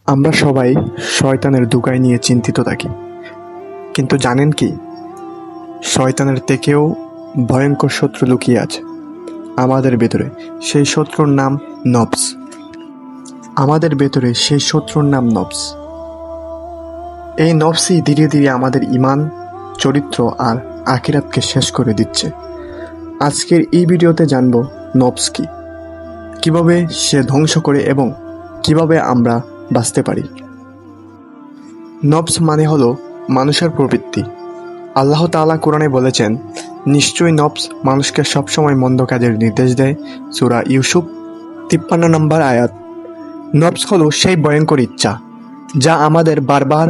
আমরা সবাই শয়তানের দুগায় নিয়ে চিন্তিত থাকি, কিন্তু জানেন কি, শয়তানের থেকেও ভয়ঙ্কর শত্রু লুকিয়ে আছে আমাদের ভেতরে। সেই শত্রুর নাম নফস। আমাদের ভেতরে সেই শত্রুর নাম নফস। এই নফসই ধীরে ধীরে আমাদের ঈমান, চরিত্র আর আখিরাতকে শেষ করে দিচ্ছে। আজকের এই ভিডিওতে জানব নফস কি, কিভাবে সে ধ্বংস করে এবং কিভাবে আমরা বাঁচতে পারি। নফস মানে হলো মানুষের প্রবৃত্তি। আল্লাহ তাআলা কোরআনে বলেছেন, নিশ্চয়ই নফস মানুষকে সবসময় মন্দ কাজের নির্দেশ দেয়। সূরা ইউসুফ 53 নম্বর আয়াত। নফস হলো সেই ভয়ঙ্কর ইচ্ছা যা আমাদের বারবার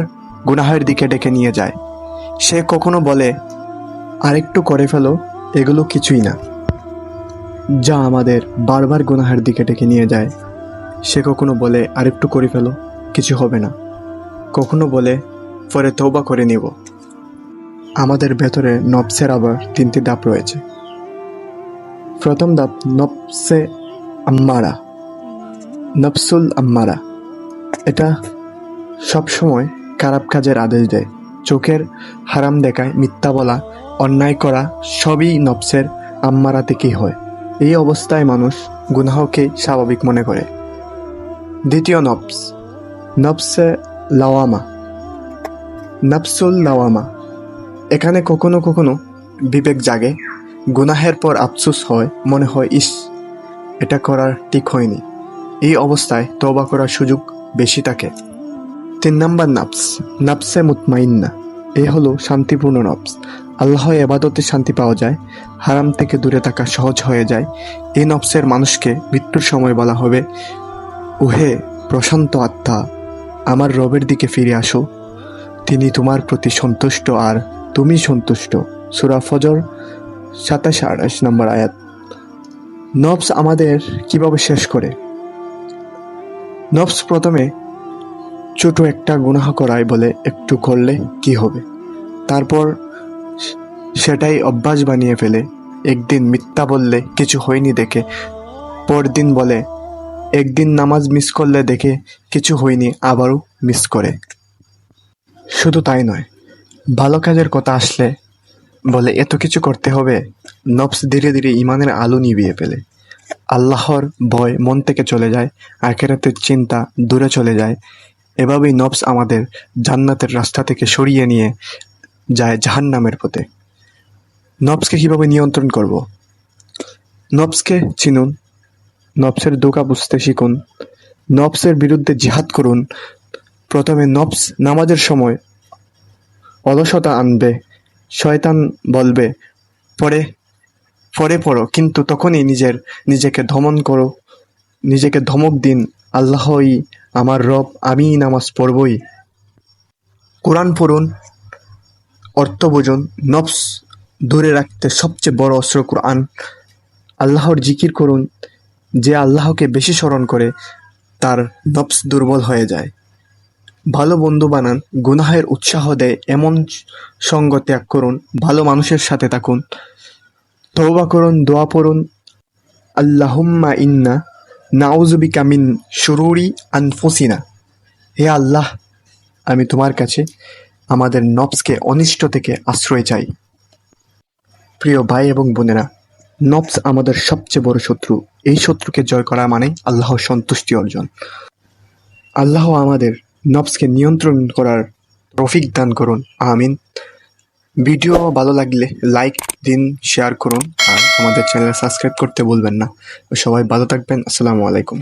গুনাহের দিকে ডেকে নিয়ে যায়। সে কখনো বলে আরেকটু করে ফেলো, এগুলো কিছুই না। যা আমাদের বারবার গুনাহের দিকে ডেকে নিয়ে যায়। সে কখনো বলে আরেকটু করে ফেলো, কিছু হবে না। কখনো বলে পরে তওবা করে নিব। আমাদের ভেতরে নফসের আবার 3টি ধাপ রয়েছে। প্রথম ধাপ নফসে আম্মারা, নফসুল আম্মারা। এটা সবসময় খারাপ কাজের আদেশ দেয়। চোখের হারাম দেখায়, মিথ্যা বলা, অন্যায় করা সবই নফসের আম্মারা থেকেই হয়। এই অবস্থায় মানুষ গুনাহকে স্বাভাবিক মনে করে। দ্বিতীয় নফস, নফসে লাওয়ামা, নফসুল লাওয়ামা। এখানে কখনো কখনো বিবেক জাগে, গুনাহের পর আফসোস হয়, মনে হয় ইস, এটা করার ঠিক হয়নি। এই অবস্থায় তওবা করার সুযোগ বেশি থাকে। 3 নম্বর নফস, নফসে মুতমাইন্না। এ হলো শান্তিপূর্ণ নফস। আল্লাহর ইবাদতে শান্তি পাওয়া যায়, হারাম থেকে দূরে থাকা সহজ হয়ে যায়। এই নফসের মানুষকে মৃত্যুর সময় বলা হবে, ওহে প্রশান্ত আত্মা, আমার রবের দিকে ফিরে আসো, তিনি তোমার প্রতি সন্তুষ্ট আর তুমি সন্তুষ্ট। সূরা ফজর 27-28 নম্বর আয়াত। নফস আমাদের কিভাবে শেষ করে? নফস প্রথমে ছোট একটা গুনাহ করায় বলে একটু করলে কি হবে, তারপর সেটাই অভ্যাস বানিয়ে ফেলে। একদিন মিথ্যা বললে কিছু হয়নি দেখে পরদিন বলে, একদিন নামাজ মিস করলে দেখে কিছু হয়নি আবারও মিস করে। শুধু তাই নয়, ভালো কাজের কথা আসলে বলে এত কিছু করতে হবে। নফস ধীরে ধীরে ঈমানের আলো নিভিয়ে ফেলে। আল্লাহর ভয় মন থেকে চলে যায়, আখিরাতের চিন্তা দূরে চলে যায়। এভাবেই নফস আমাদের জান্নাতের রাস্তা থেকে সরিয়ে নিয়ে যায় জাহান্নামের পথে। নফসকে কিভাবে নিয়ন্ত্রণ করব? নফসকে চিনুন, নফসের ধোঁকা বুঝতে শিখুন, নফসের বিরুদ্ধে জিহাদ করুন। প্রথমে নফস নামাজের সময় অলসতা আনবে, শয়তান বলবে পরে পরে পড়ো, কিন্তু তখনই নিজেকে দমন করো, নিজেকে ধমক দিন, আল্লাহই আমার রব, আমি নামাজ পড়বই। কোরআন পড়ুন, অর্থ বুঝুন। নফস দূরে রাখতে সবচেয়ে বড় অস্ত্র কোরআন। আল্লাহর জিকির করুন। যে আল্লাহকে বেশি স্মরণ করে তার নফস দুর্বল হয়ে যায়। ভালো বন্ধু বানান, গুনাহের উৎসাহ দেয় এমন সঙ্গ ত্যাগ করুন, ভালো মানুষের সাথে থাকুন, তওবা করুন, দোয়া পড়ুন। আল্লাহুম্মা ইন্না নাউযু বিকা মিন শুরুরি আনফুসিনা। হে আল্লাহ, আমি তোমার কাছে আমাদের নফসকে অনিষ্ট থেকে আশ্রয় চাই। প্রিয় ভাই এবং বোনেরা, নফস আমাদের সবচেয়ে বড় শত্রু। এই শত্রুকে জয় করা মানে আল্লাহর সন্তুষ্টি অর্জন। আল্লাহ আমাদের নফসকে নিয়ন্ত্রণ করার তৌফিক দান করুন, আমিন। ভিডিও ভালো লাগলে লাইক দিন, শেয়ার করুন আর আমাদের চ্যানেল সাবস্ক্রাইব করতে ভুলবেন না। সবাই ভালো থাকবেন। আসসালামু আলাইকুম।